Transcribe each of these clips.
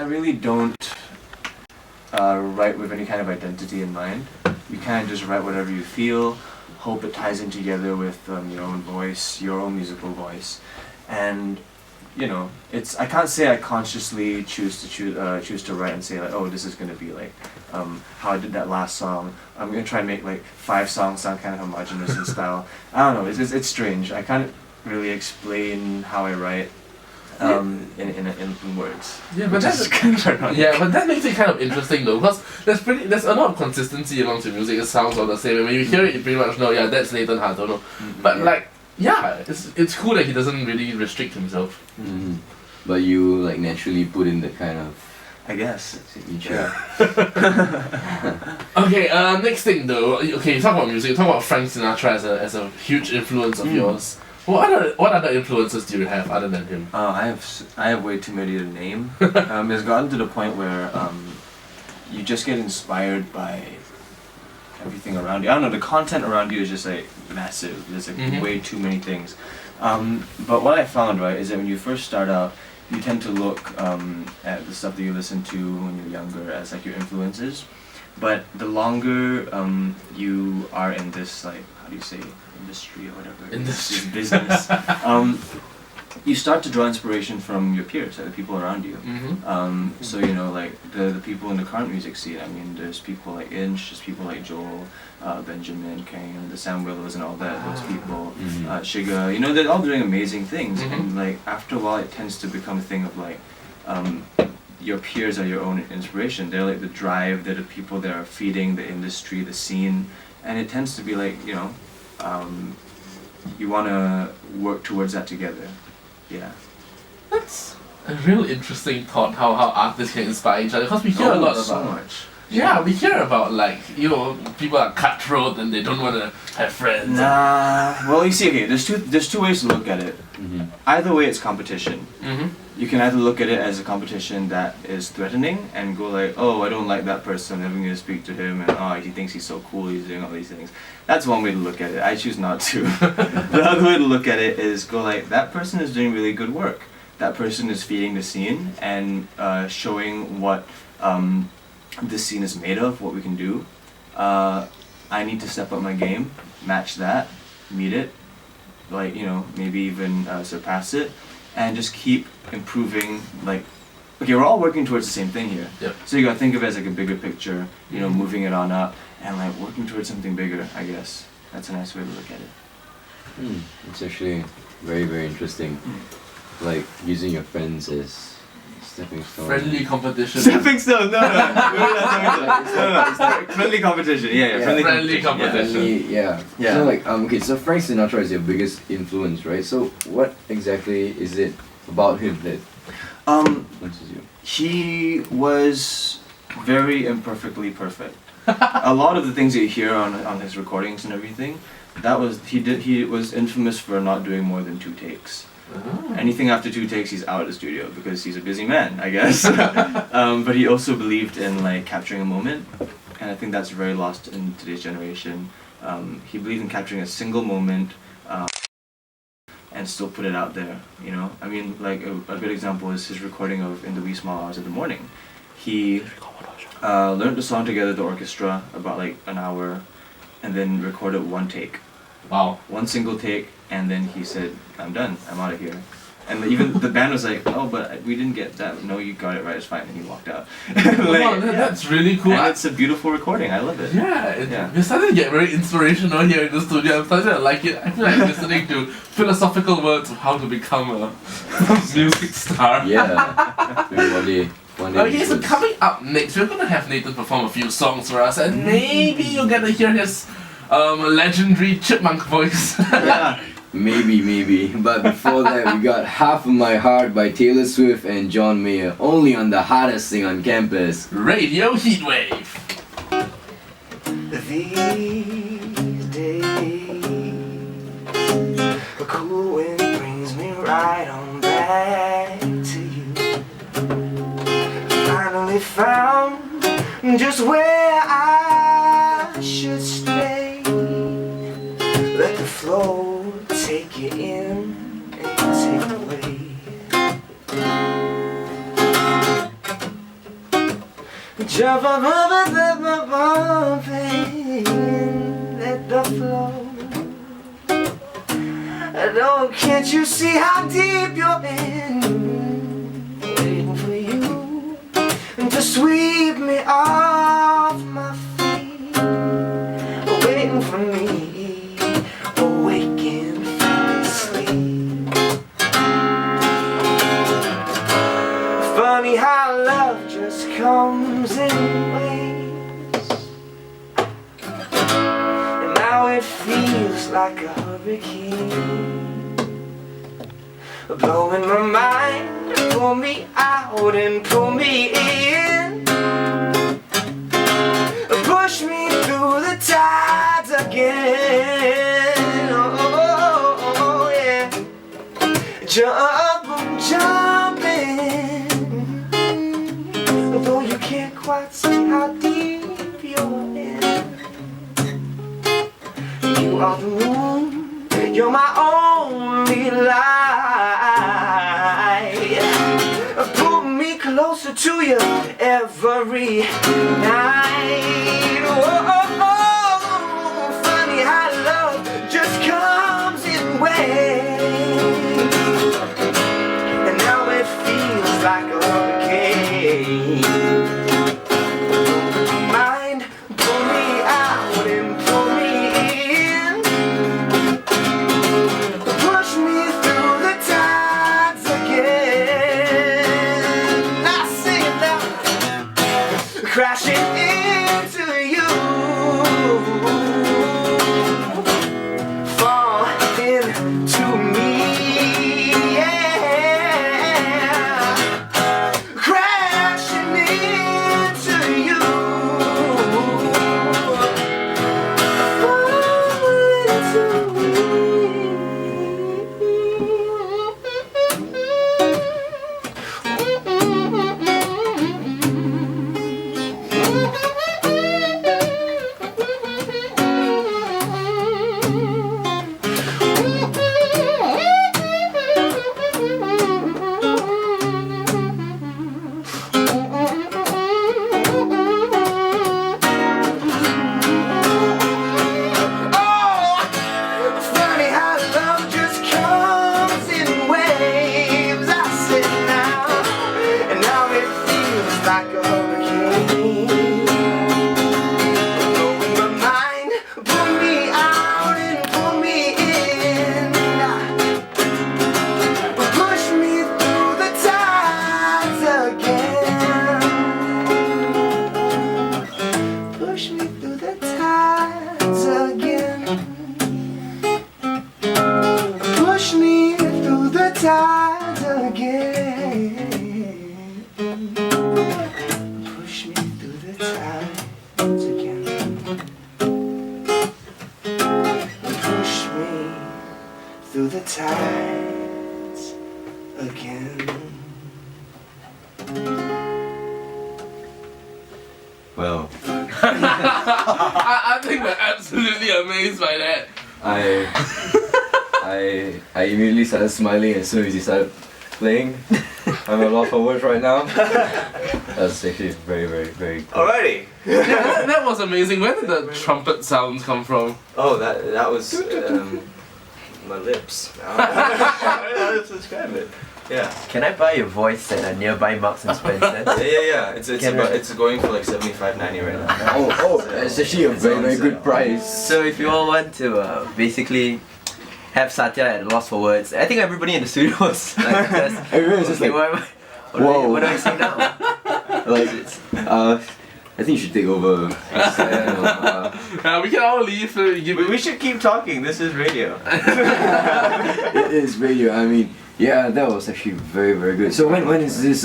really don't write with any kind of identity in mind. You kind of just write whatever you feel, hope it ties in together with your own voice, your own musical voice, and I can't say I consciously choose to write and say like, oh, this is gonna be like how I did that last song. I'm gonna try and make like 5 songs sound kind of homogeneous in style. I don't know. It's strange. I can't really explain how I write in words. Yeah, but that's kind of ironic. Yeah, but that makes it kind of interesting though, because there's a lot of consistency amongst the music. It sounds all the same, and when you hear it, you pretty much know, yeah, that's Nathan Hartono. But like, yeah, it's cool that he doesn't really restrict himself. Mm-hmm. But you like naturally put in the kind of, I guess. signature. Okay, next thing though. Okay, you talk about music. You talk about Frank Sinatra as a huge influence of yours. What other influences do you have other than him? I have way too many to name. It's gotten to the point where you just get inspired by everything around you. I don't know, the content around you is just like massive. There's like way too many things. But what I found, right, is that when you first start out, you tend to look at the stuff that you listen to when you're younger as like your influences. But the longer you are in this, like, how do you say, industry or whatever, this business, you start to draw inspiration from your peers, like the people around you. So like the people in the current music scene. I mean, there's people like Inch, there's people like Joel, Benjamin, Kane, the Sam Willows, and all that. Those people, Shiga. They're all doing amazing things. And like after a while, it tends to become a thing of like, your peers are your own inspiration. They're like the drive. They're the people that are feeding the industry, the scene, and it tends to be like you want to work towards that together. Yeah. That's a real interesting thought, how artists can inspire each other, because we hear a lot about so much. Yeah, we hear about like, people are cutthroat and they don't want to have friends. Nah, well, you see, okay, there's two ways to look at it. Either way, it's competition. You can either look at it as a competition that is threatening and go like, oh, I don't like that person, I'm never going to speak to him, and oh, he thinks he's so cool, he's doing all these things. That's one way to look at it. I choose not to. The other way to look at it is go like, that person is doing really good work. That person is feeding the scene and showing what this scene is made of, what we can do. I need to step up my game, match that, meet it, like, maybe even surpass it, and just keep improving. Like, okay, we're all working towards the same thing here. Yep. So you gotta think of it as like a bigger picture, moving it on up, and like working towards something bigger, I guess. That's a nice way to look at it. It's actually very, very interesting. Like using your friends as stepping stone. Friendly competition. Stepping stone, no. It's like friendly competition. Yeah, friendly competition. Yeah. So like, okay, so Frank Sinatra is your biggest influence, right? So what exactly is it about him that influences you? He was very imperfectly perfect. A lot of the things that you hear on his recordings and everything, he was infamous for not doing more than 2 takes. Anything after 2 takes, he's out of the studio because he's a busy man, I guess. But he also believed in like capturing a moment, and I think that's very lost in today's generation. He believed in capturing a single moment and still put it out there. I mean, like a good example is his recording of "In the Wee Small Hours of the Morning." He learned the song together, the orchestra, about like an hour, and then recorded 1 take. Wow. 1 single take, and then he said, I'm done, I'm out of here. And even the band was like, oh, but we didn't get that. No, you got it right, it's fine. And he walked out. That's really cool. And it's a beautiful recording, I love it. Yeah, we're starting to get very inspirational here in the studio. I'm starting to like it. I feel like listening to philosophical words of how to become a music star. Yeah. One day okay, so coming up next, we're going to have Nathan perform a few songs for us, and maybe you'll get to hear his legendary chipmunk voice. Yeah. Maybe. But before that, we got Half of My Heart by Taylor Swift and John Mayer, only on the hottest thing on campus, Radio Heatwave. These days, a cool wind brings me right on back to you. Finally found just where I should stay. Let the flow take you in and take away. Jump up, let the flow. Oh, can't you see how deep you're in? Waiting for you to sweep me off my feet. Waiting for me, awaken from this sleep. Funny how love just comes in waves, and now it feels like a hurricane, blowing my mind, pull me out and pull me in, push me through the tides again. Oh, yeah. Jumping, though you can't quite see how deep you're in. You are the moon, you're my only light. Pull me closer to you every night. Oh, funny how love just comes in waves, and now it feels like a hurricane. Mind, pull me out and pull me in, push me through the tides again. I sing it now, crashing into you, fall into me, yeah, crashing into you, fall into funny how love just comes in waves. I said now, and now it feels like a hurricane, blowing my mind, pull me out and pull me in, push me through the tides again, push me through the tides again. Push me through the tides again. Push me through the tides again. Push me through the tides again. Well, I think we're absolutely amazed by that. I immediately started smiling as soon as he started playing. I'm at a loss for words right now. That's actually very, very, very cool. Alrighty. Yeah, that was amazing. Where did the trumpet sounds come from? Oh, that was my lips. How to describe it? Yeah. Can I buy your voice at a nearby Marks and Spencer? Yeah. It's Can I- it's going for like $75.90 right now. Oh, it's actually a very, very good price. So if you all want to basically have Satya at a loss for words, I think everybody in the studio was like, Everyone was just okay, like, what whoa. do I say now? like, I think you should take over. We can all leave. We should keep talking. This is radio. It is radio. I mean, yeah, that was actually very, very good. So when is this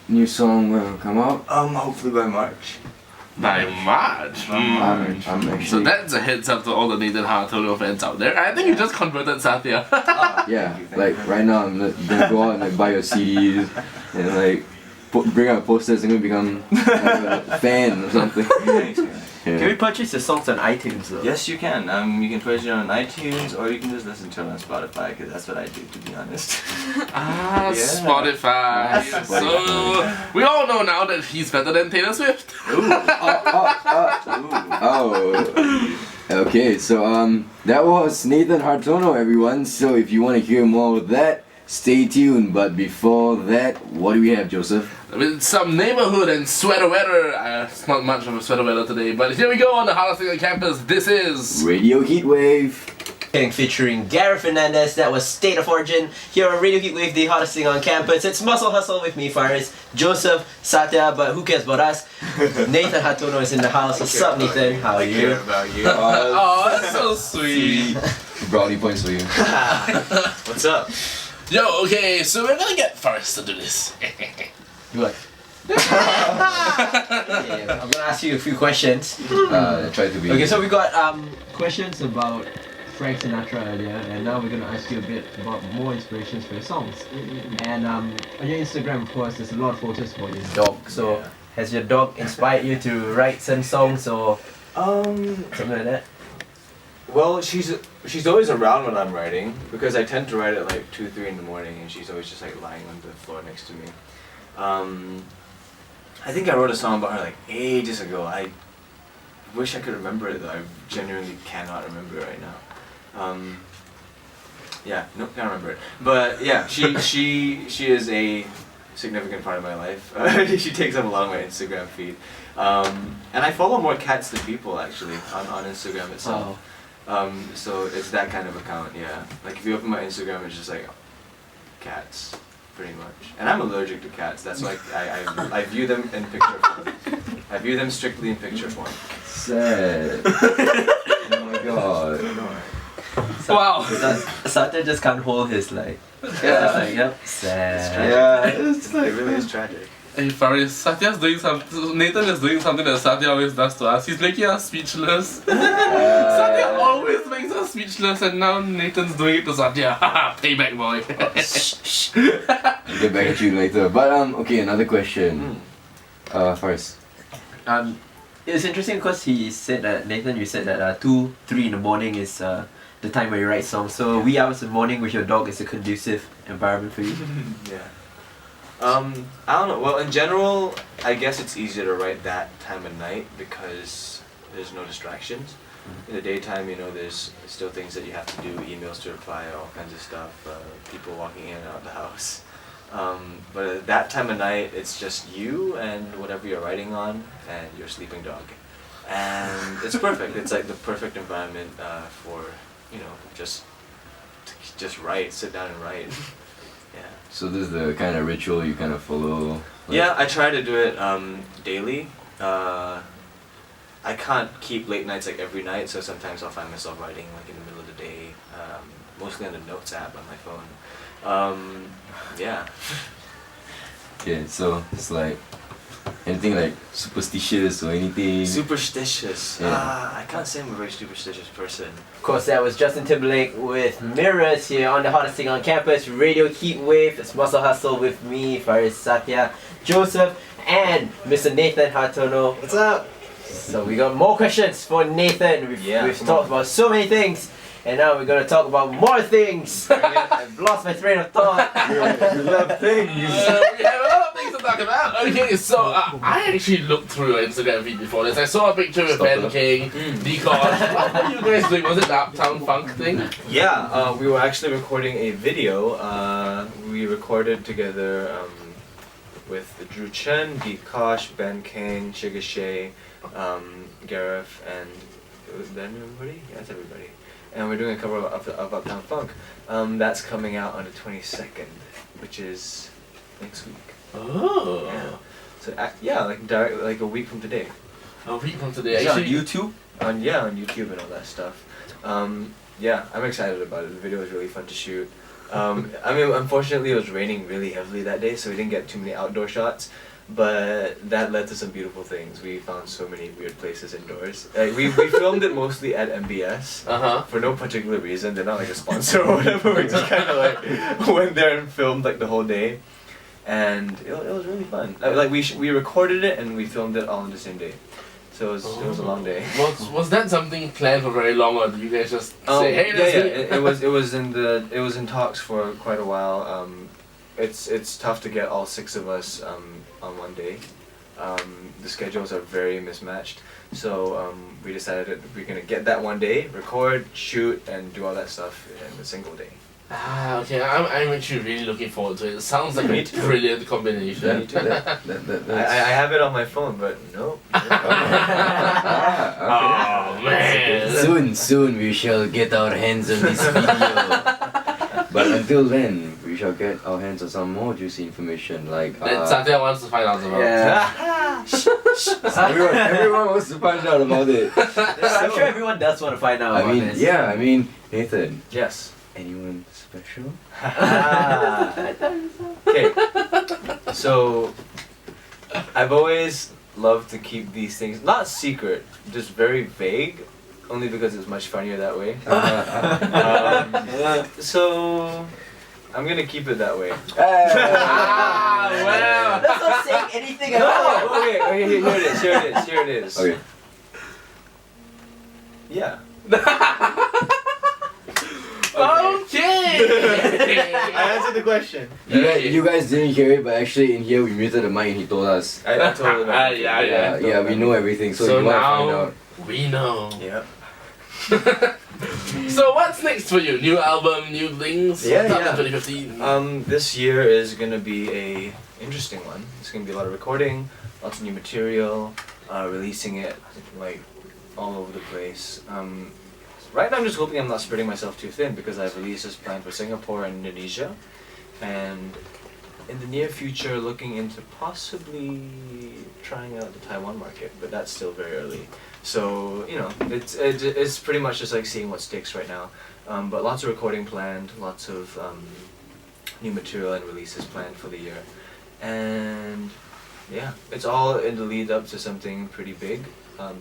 new song gonna come out? Hopefully by March. By March. I'm actually. So that's a heads up to all the Nathan Hartono fans out there. I think you just converted Satya. Yeah, like right now I'm gonna go out and like, buy your CDs and like bring out posters and gonna become like, a fan or something. Thanks, man. Can we purchase the songs on iTunes though? Yes, you can. You can purchase it on iTunes, or you can just listen to it on Spotify, because that's what I do, to be honest. Ah, Yeah. Spotify. So we all know now that he's better than Taylor Swift. Oh. Okay, so that was Nathan Hartono, everyone. So if you want to hear more of that, stay tuned. But before that, what do we have, Joseph? With some neighborhood and sweater weather. It's not much of a sweater weather today, but here we go on the hottest thing on campus. This is Radio Heatwave. Featuring Gareth Fernandez, that was State of Origin. Here on Radio Heatwave, the hottest thing on campus. It's Muscle Hustle with me, Faris, Joseph, Satya, but who cares about us? Nathan Hartono is in the house. What's up, Nathan? How are I you? care about you. oh, that's so sweet. Brownie points for you. What's up? Yo, okay, so we're gonna get Faris to do this. What? Yeah, I'm gonna ask you a few questions. Try to be. Okay, so we got questions about Frank Sinatra earlier, and now we're gonna ask you a bit about more inspirations for your songs. And on your Instagram, of course, there's a lot of photos about your dog. So has your dog inspired you to write some songs or something like that? Well, she's always around when I'm writing, because I tend to write at like 2, 3 in the morning, and she's always just like lying on the floor next to me. I think I wrote a song about her like ages ago. I wish I could remember it though. I genuinely cannot remember it right now. Yeah, no, can't remember it. But yeah, she is a significant part of my life. She takes up a lot of my Instagram feed. And I follow more cats than people actually on Instagram itself. So it's that kind of account, yeah. Like if you open my Instagram, it's just like cats, pretty much. And I'm allergic to cats. That's why I view them in picture form. I view them strictly in picture form. Sad. Oh my god. Wow. Satya just can't hold his like. Yeah. Like, yep. Sad. Yeah, it's like, it really is tragic. Hey Faris, Satya's doing something. Nathan is doing something that Satya always does to us. He's making us speechless. Satya always makes us speechless, and now Nathan's doing it to Satya. Payback, boy. I'll get back at you later. But okay, another question. First. It's interesting because he said that, Nathan, you said that 2, 3 in the morning is the time where you write songs. So wee hours in the morning with your dog is a conducive environment for you? Yeah. I don't know. Well, in general, I guess it's easier to write that time of night because there's no distractions. In the daytime, you know, there's still things that you have to do, emails to reply, all kinds of stuff, people walking in and out of the house. But at that time of night, it's just you and whatever you're writing on and your sleeping dog. And it's perfect. It's like the perfect environment for, you know, just write, sit down and write. Yeah. So this is the kind of ritual you kind of follow? Like Yeah, I try to do it daily. I can't keep late nights like every night, so sometimes I'll find myself writing like in the middle of the day, mostly on the Notes app on my phone. Yeah. Okay, so it's like anything like superstitious or anything? Superstitious. Yeah. I can't say I'm a very superstitious person. Of course, that was Justin Timberlake with Mirrors here on the hottest thing on campus, Radio Heatwave. It's Muscle Hustle with me, Faris, Satya, Joseph, and Mr. Nathan Hartono. What's up? So we got more questions for Nathan. We've talked about so many things, and now we're gonna talk about more things. I've lost my train of thought. We love things. We have a lot of things to talk about. Okay, so I actually looked through your Instagram feed before this. I saw a picture with Ben King, Decosh. What were you guys doing? Was it the Uptown Funk thing? Yeah, we were actually recording a video. We recorded together with Drew Chen, Decosh, Ben King, Sugar Shay, Gareth, and was that everybody? Yeah, that's everybody. And we're doing a cover of Uptown Funk. That's coming out on the 22nd, which is next week. Oh. Yeah. So yeah, like a week from today. A week from today. Is it on Actually, YouTube? On YouTube and all that stuff. Yeah, I'm excited about it. The video was really fun to shoot. I mean, unfortunately, it was raining really heavily that day, so we didn't get too many outdoor shots. But that led to some beautiful things. We found so many weird places indoors. Like we filmed it mostly at MBS for no particular reason. They're not like a sponsor or whatever. We just kind of like went there and filmed like the whole day, and it was really fun. Like we recorded it and we filmed it all on the same day. So it was a long day. Was that something planned for very long, or did you guys just say, hey, yeah, let's do it was in talks for quite a while. It's tough to get all 6 of us on one day. The schedules are very mismatched, so we decided we're gonna get that one day, record, shoot, and do all that stuff in a single day. Ah, okay. I'm actually really looking forward to it. It sounds like a brilliant combination. I have it on my phone, but no. Oh man! Soon we shall get our hands on this video. But until then, we shall get our hands on some more juicy information like That Satya wants to find out about. Yeah. everyone wants to find out about it. I'm sure everyone does want to find out about this. I mean, Nathan, Yes. anyone special? Okay. So, I've always loved to keep these things not secret, just very vague, only because it's much funnier that way. So, I'm gonna keep it that way. Ah, well. That's not saying anything at all. No, okay, here it is. Okay. Yeah. Okay. I answered the question. You guys didn't hear it, but actually in here we muted the mic and he told us. I told him. Yeah. We know everything, so So if you want to now find out. we know. Yep. So what's next for you? New album, new things? Yeah, What's up yeah. in 2015? This year is gonna be a interesting one. It's gonna be a lot of recording, lots of new material, releasing it like all over the place. Right now I'm just hoping I'm not spreading myself too thin because I have releases planned for Singapore and Indonesia, and in the near future looking into possibly trying out the Taiwan market, but that's still very early. So it's pretty much just like seeing what sticks right now. But lots of recording planned, lots of new material and releases planned for the year, and yeah, it's all in the lead up to something pretty big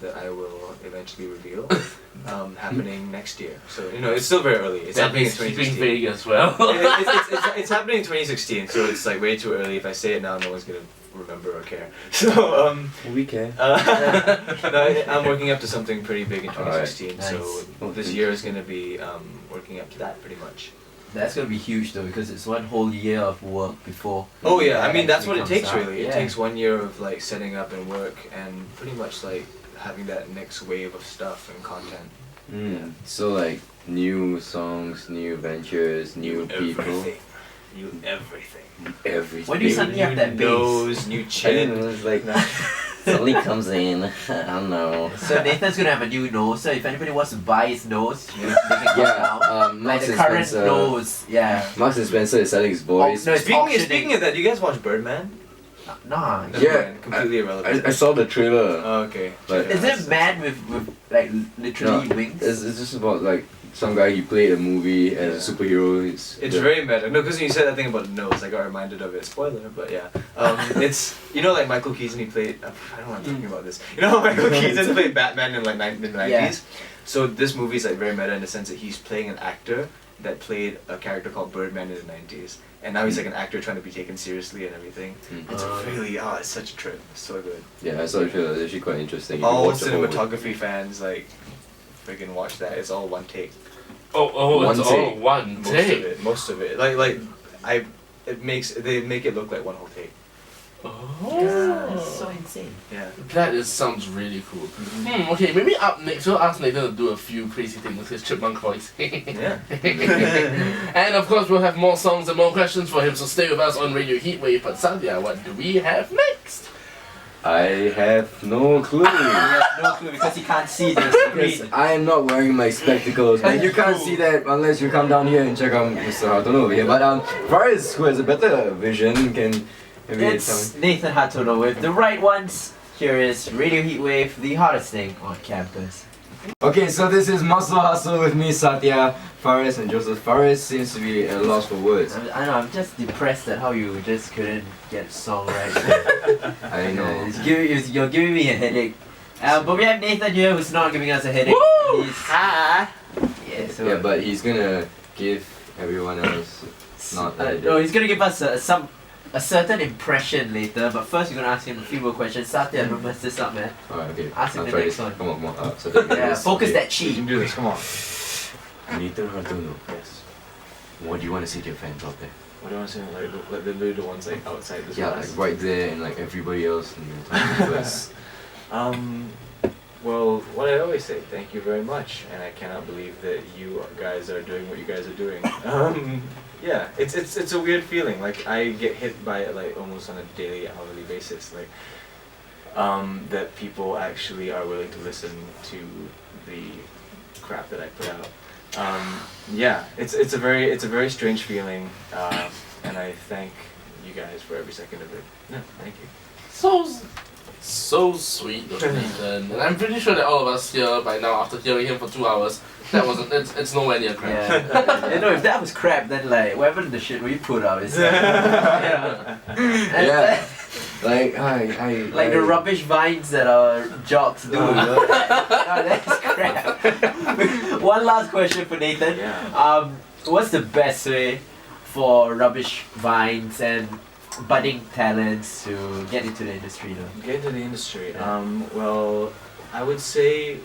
that I will eventually reveal happening next year. So it's still very early. It's happening in 2016. vague as well. It's happening in 2016, so it's like way too early. If I say it now, no one's gonna remember or care. So We care. no, I'm working up to something pretty big in 2016. Alright, So nice. this year is gonna be working up to that pretty much. That's gonna be huge though, because it's one whole year of work before. Oh yeah, I mean that's actually what it takes comes out. really. It Yeah. takes 1 year of like setting up and work and pretty much like having that next wave of stuff and content. So like new songs, new ventures, new people. Everything. New everything. Everything. When do you suddenly have that New bass? nose, new I don't chin. know, it's like suddenly comes in. I don't know. So Nathan's gonna have a new nose, so if anybody wants to buy his nose, they can come down. Like Marks the and current Spencer. nose, yeah. Marks and Spencer is selling his voice. Oh, no, it's auctioning. Speaking of that, do you guys watch Birdman? Nah. Never Yeah, mind, completely irrelevant. I saw the trailer. Oh, okay. But- Is it man with like literally No, wings? It's just about like some guy he played a movie as a superhero. It's very meta. No, because when you said that thing about the nose, I got reminded of it. Spoiler, but yeah. It's like Michael Keaton. He played. I don't know why I'm talking about this. Michael Keaton played Batman in like mid-90s. Yeah. So this movie is like very meta in the sense that he's playing an actor that played a character called Birdman in the 90s, and now he's like an actor trying to be taken seriously and everything. It's really it's such a trip. It's so good. Yeah, I saw the trailer. It's actually quite interesting. You All can watch the whole- cinematography fans like freaking watch that. It's all one take. One it's take. all one take. Most of it. They make it look like one whole take. That's so insane. Yeah. That sounds really cool. Okay, maybe up next we'll ask Nathan to do a few crazy things with his chipmunk voice. Yeah. And of course we'll have more songs and more questions for him, so stay with us on Radio Heatwave. But Satya, what do we have next? I have no clue. He has no clue because he can't see the Because screen. I am not wearing my spectacles, and you can't see that unless you come down here and check out Mr. Hartono over here. But Faris, who has a better vision, can maybe It's Nathan Hartono with the right ones. Here is Radio Heatwave, the hottest thing on campus. Okay, so this is Muscle Hustle with me, Satya, Faris, and Joseph. Faris seems to be at a loss for words. I know, I'm just depressed at how you just couldn't get a song right. I know. You're giving me a headache. But we have Nathan here who's not giving us a headache. Woo! Yeah, but he's gonna give everyone else not a no, he's gonna give us some a certain impression later, but first we're gonna ask him a few more questions. Satya, don't mess this up, man. Alright, okay. Ask him I'll the try next this. one. Come on. So that Yeah, is- focus okay. that You chi. can do this. Come on. Nathan Hartono, Yes. what do you want to say to your fans out there? What do I want to say? Like the little ones like outside this Yeah, class? like right there and like everybody else in the class. Well, what I always say, thank you very much, and I cannot believe that you guys are doing what you guys are doing. Yeah, it's a weird feeling. Like I get hit by it like almost on a daily, hourly basis. Like that people actually are willing to listen to the crap that I put out. Yeah, it's a very strange feeling, and I thank you guys for every second of it. No, thank you. So sweet of Nathan, and I'm pretty sure that all of us here by now, after hearing him for 2 hours, it's nowhere near crap. Yeah. You know, if that was crap, then like whatever the shit we put out is like, Yeah. Like like the rubbish vines that our jocks do. You know? Oh, that's crap. One last question for Nathan. Yeah. What's the best way for rubbish vines and budding talents to get into the industry though? Get into the industry. Yeah. Well, I would say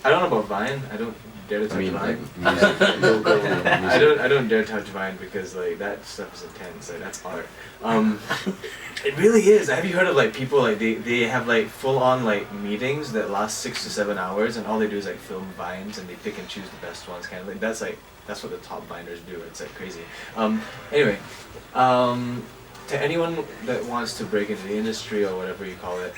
I don't know about Vine. I don't dare to touch I mean, Vine. like music, local music. I don't dare touch Vine because like that stuff is intense. Like that's art. It really is. Have you heard of like people like they have like full on like meetings that last 6 to 7 hours and all they do is like film vines and they pick and choose the best ones kind of like that's what the top vinders do. It's like crazy. Anyway, to anyone that wants to break into the industry or whatever you call it,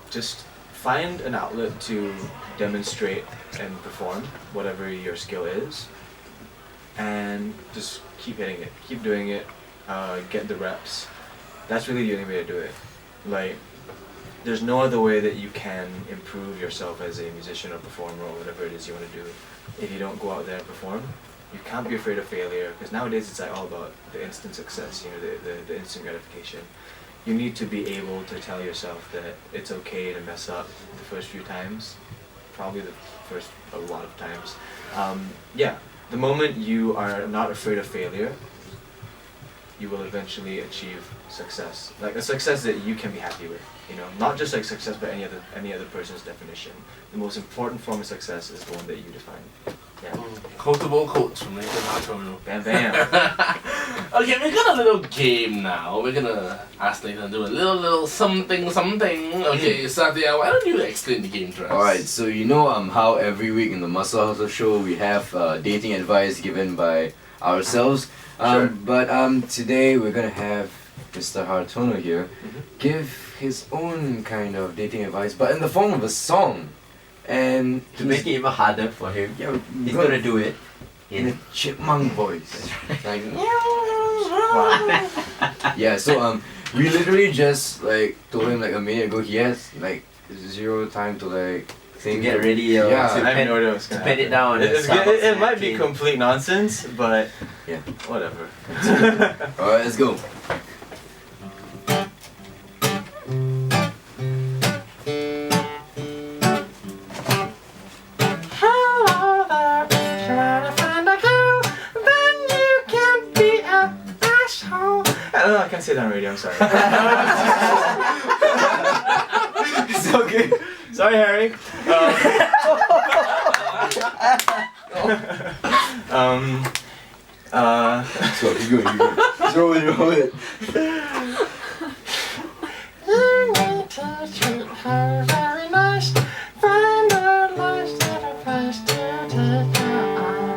just find an outlet to demonstrate and perform whatever your skill is, and just keep hitting it, keep doing it, get the reps. That's really the only way to do it. Like, there's no other way that you can improve yourself as a musician or performer or whatever it is you want to do if you don't go out there and perform. You can't be afraid of failure, because nowadays it's like all about the instant success, you know, the instant gratification. You need to be able to tell yourself that it's okay to mess up the first few times, probably the first a lot of times. Yeah, the moment you are not afraid of failure, you will eventually achieve success. Like a success that you can be happy with, you know, not just like success by any other person's definition. The most important form of success is the one that you define. Yeah. Quotable quotes from Nathan Hartono. Bam bam. Okay, we got a little game now. We're gonna ask Nathan to do a little something. Okay, Satya, why don't you explain the game to us? Alright, so you know how every week in the Muscle Hustle show we have dating advice given by ourselves. Sure. But today we're gonna have Mr. Hartono here give his own kind of dating advice, but in the form of a song. And To make it even harder for him, yeah, he's gonna do it in a in chipmunk voice. Like, Wow. yeah, so we literally just like told him like a minute ago he has like 0 time to like to think. get ready or Yeah. I to have no pen, idea what's gonna pen it happen. down. It might be complete nonsense, but Yeah. whatever. Alright, let's go. Hello there, trying to find a girl, then you can be an asshole. I don't know, I can't say that on radio, I'm sorry. It's okay. Sorry, Harry. So you go. Throw it. You need to treat her very nice. Find a nice little place to take her.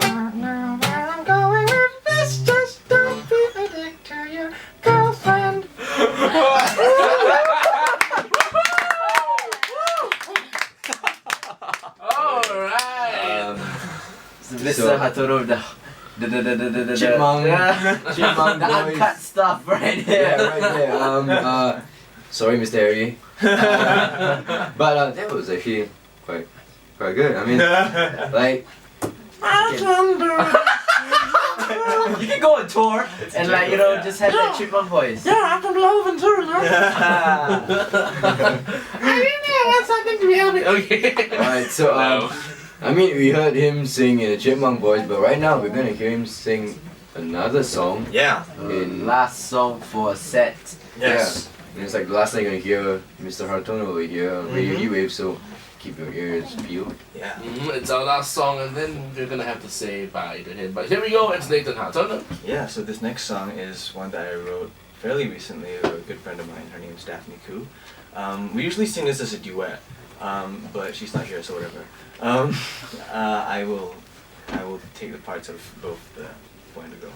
I don't know where I'm going with this. Just don't be a dick to your girlfriend. Alright! Mr. So- Hartono with the Chipmunk. Chipmunk the voice. uncut stuff right there. Yeah, right there. Sorry, Mr. Harry. But that was actually quite good. I mean, like, You can go on tour and like, you know, just have that chipmunk voice. Yeah, I can blow Ventura now. I really want something to be happy. Okay. alright, so I mean, we heard him sing in a chipmunk voice, but right now we're gonna hear him sing another song. Yeah. In Last song for a set. Yes. And it's like the last thing you're gonna hear Mr. Hartono over here on Radio Heatwave, so keep your ears peeled. Yeah. It's our last song, and then we're gonna have to say bye to him. But here we go, it's Nathan Hartono. Yeah, so this next song is one that I wrote fairly recently with a good friend of mine. Her name's Daphne Koo. We usually sing this as a duet, but she's not here, so whatever. I will take the parts of both the boy and the girl.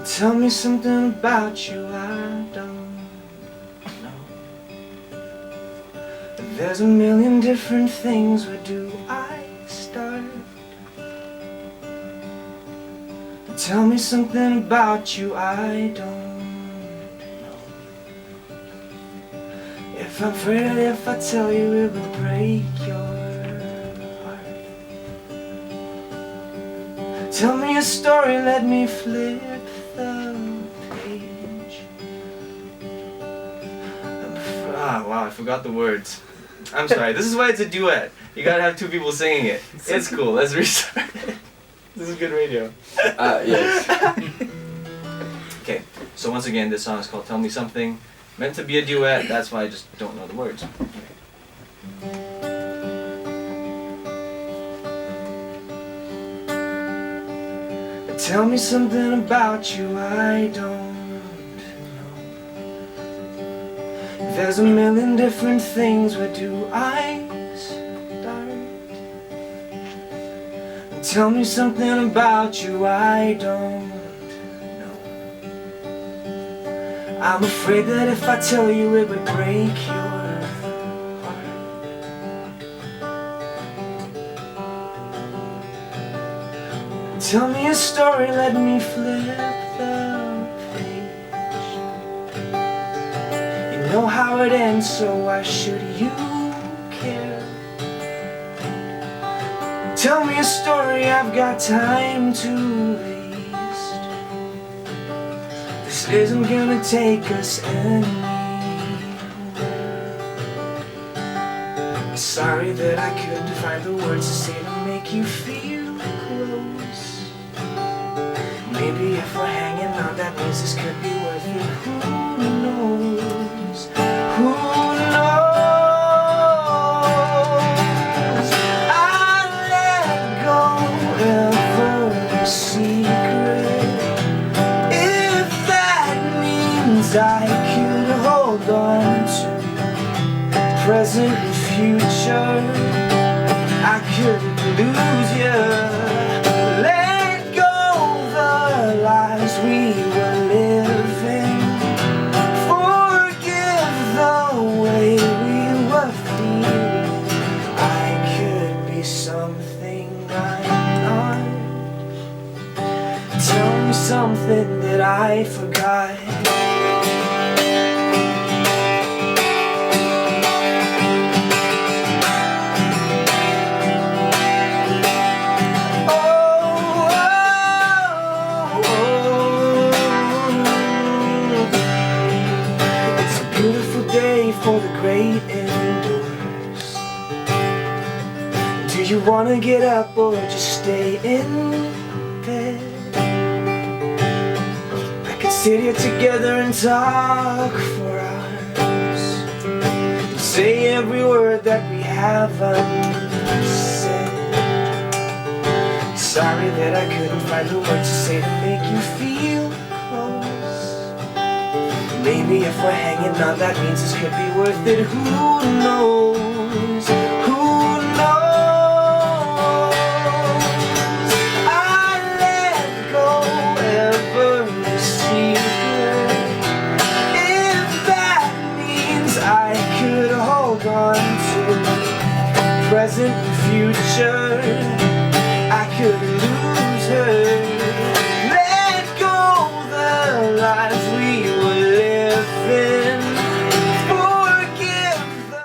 Tell me something about you I don't know. There's a million different things, where do I start? Tell me something about you I don't know. If I'm afraid, if I tell you it would break your heart. Tell me a story, let me flip the page. Wow, I forgot the words. I'm sorry, this is why it's a duet. You gotta have two people singing it. It's cool, let's restart it. This is good radio. Yes. Okay, so once again, this song is called Tell Me Something. Meant to be a duet, that's why I just don't know the words. Tell me something about you I don't know. There's a million different things, where do I start? Tell me something about you I don't know. I'm afraid that if I tell you it would break your heart. Tell me a story, let me flip the page. You know how it ends, so why should you care? Tell me a story, I've got time to waste. This isn't gonna take us anywhere. Sorry that I couldn't find the words to say to make you feel close. Maybe if we're hanging out, that means this could be worth it. Who knows? Who knows? I let go every secret. If that means I could hold on to present and future, I could lose you. Let go the lives we were living. Forgive the way we were feeling. I could be something I'm not. Tell me something that I forgot. For the great indoors. Do you wanna get up or just stay in bed? I could sit here together and talk for hours, and say every word that we haven't said. Sorry that I couldn't find the words to say to make you feel close. Maybe if we're hanging out, that means this could be worth it. Who knows? Who knows? I let go every secret. If that means I could hold on to present and future, I could lose her. Let go the lives we were living. Forgive the,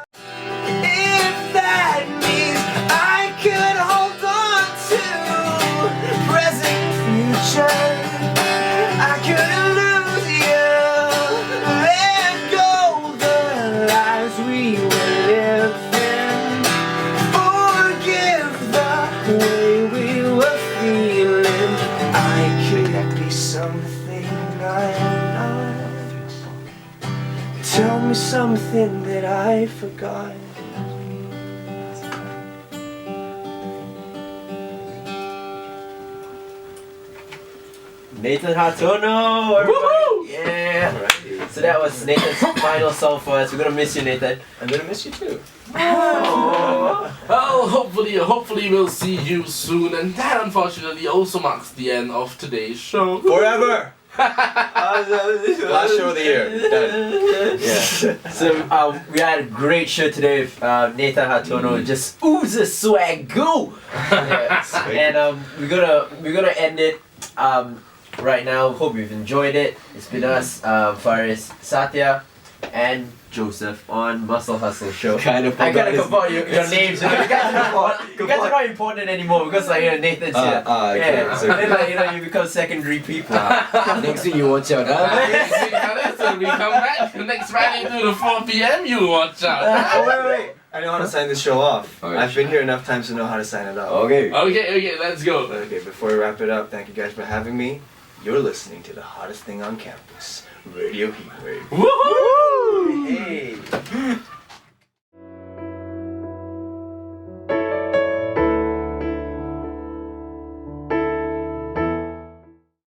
if that means I could hold on to present and future, I couldn't lose you. tell me something that I forgot. Nathan Hartono! Everybody. Yeah! So that was Nathan's final song for us. We're gonna miss you, Nathan. I'm gonna miss you too. Well, hopefully we'll see you soon, and that unfortunately also marks the end of today's show. Forever! Last show of the year. Done. Yeah. So we had a great show today with Nathan Hartono. Just oozes swag, go! Yeah. And we're gonna end it right now. Hope you've enjoyed it. It's been us, Faris, Satya, and Joseph on Muscle Hustle Show. Kind of I gotta forgot confirm your names. You guys are not important anymore because Nathan's here. okay, Yeah. so- And then you become secondary people. Next week you watch out, huh? Next week, Alex, when we come back next Friday to the 4 p.m. You watch out. Oh, wait. I know how to sign this show off. Okay. I've been here enough times to know how to sign it off. Okay. Okay, let's go. Okay, before we wrap it up, thank you guys for having me. You're listening to the hottest thing on campus, Radio Heatwave. Woohoo! Hey!